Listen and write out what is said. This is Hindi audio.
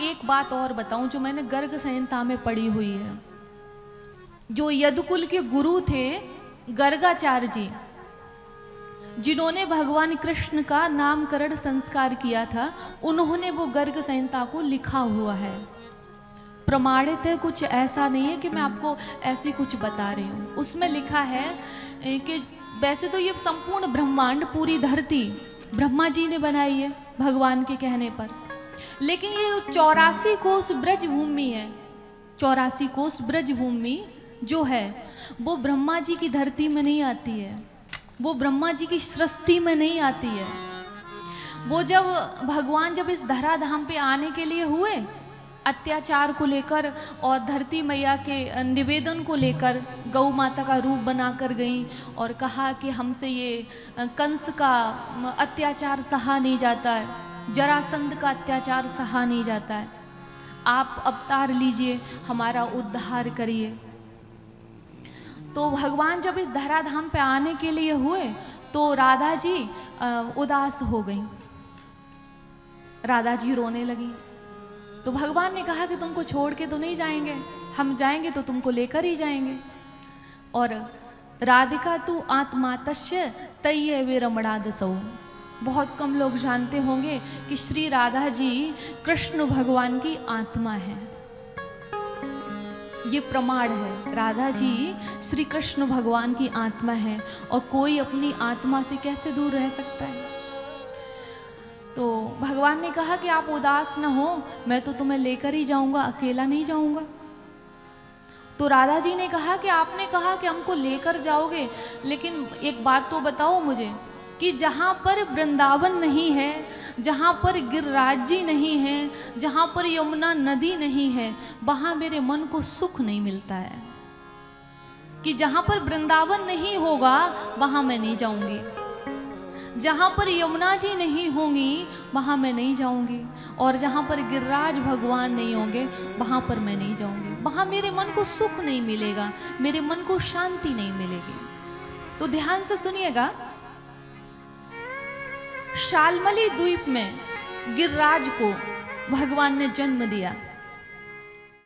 एक बात और बताऊं जो मैंने गर्ग संहिता में पढ़ी हुई है। जो यदुकुल के गुरु थे गर्गाचार्य जी, जिन्होंने भगवान कृष्ण का नामकरण संस्कार किया था, उन्होंने वो गर्ग संहिता को लिखा हुआ है। प्रमाणित है, कुछ ऐसा नहीं है कि मैं आपको ऐसी कुछ बता रही हूँ। उसमें लिखा है कि वैसे तो ये संपूर्ण ब्रह्मांड, पूरी धरती ब्रह्मा जी ने बनाई है भगवान के कहने पर, लेकिन ये 84 कोस ब्रज भूमि है, 84 कोस ब्रज भूमि जो है वो ब्रह्मा जी की धरती में नहीं आती है, वो ब्रह्मा जी की सृष्टि में नहीं आती है। वो जब भगवान जब इस धराधाम पे आने के लिए हुए, अत्याचार को लेकर और धरती मैया के निवेदन को लेकर गौ माता का रूप बनाकर गई और कहा कि हमसे ये कंस का अत्याचार सहा नहीं जाता है, जरासंध का अत्याचार सहा नहीं जाता है, आप अवतार लीजिए, हमारा उद्धार करिए। तो भगवान जब इस धराधाम पे आने के लिए हुए तो राधा जी उदास हो गई, राधा जी रोने लगी। तो भगवान ने कहा कि तुमको छोड़ के तो नहीं जाएंगे, हम जाएंगे तो तुमको लेकर ही जाएंगे। और राधिका तू आत्मातस्य तय्य विरमणादसौ, बहुत कम लोग जानते होंगे कि श्री राधा जी कृष्ण भगवान की आत्मा है। ये प्रमाण है, राधा जी श्री कृष्ण भगवान की आत्मा है, और कोई अपनी आत्मा से कैसे दूर रह सकता है। तो भगवान ने कहा कि आप उदास न हो, मैं तो तुम्हें लेकर ही जाऊंगा, अकेला नहीं जाऊंगा। तो राधा जी ने कहा कि आपने कहा कि हमको लेकर जाओगे, लेकिन एक बात तो बताओ मुझे कि जहाँ पर वृंदावन नहीं है, जहाँ पर गिरिराज जी नहीं है, जहाँ पर यमुना नदी नहीं है, वहाँ मेरे मन को सुख नहीं मिलता है। कि जहाँ पर वृंदावन नहीं होगा वहाँ मैं नहीं जाऊंगी, जहाँ पर यमुना जी नहीं होंगी वहाँ मैं नहीं जाऊंगी, और जहाँ पर गिरिराज भगवान नहीं होंगे वहाँ पर मैं नहीं जाऊंगी। वहाँ मेरे मन को सुख नहीं मिलेगा, मेरे मन को शांति नहीं मिलेगी। तो ध्यान से सुनिएगा, शाल्मली द्वीप में गिरिराज को भगवान ने जन्म दिया।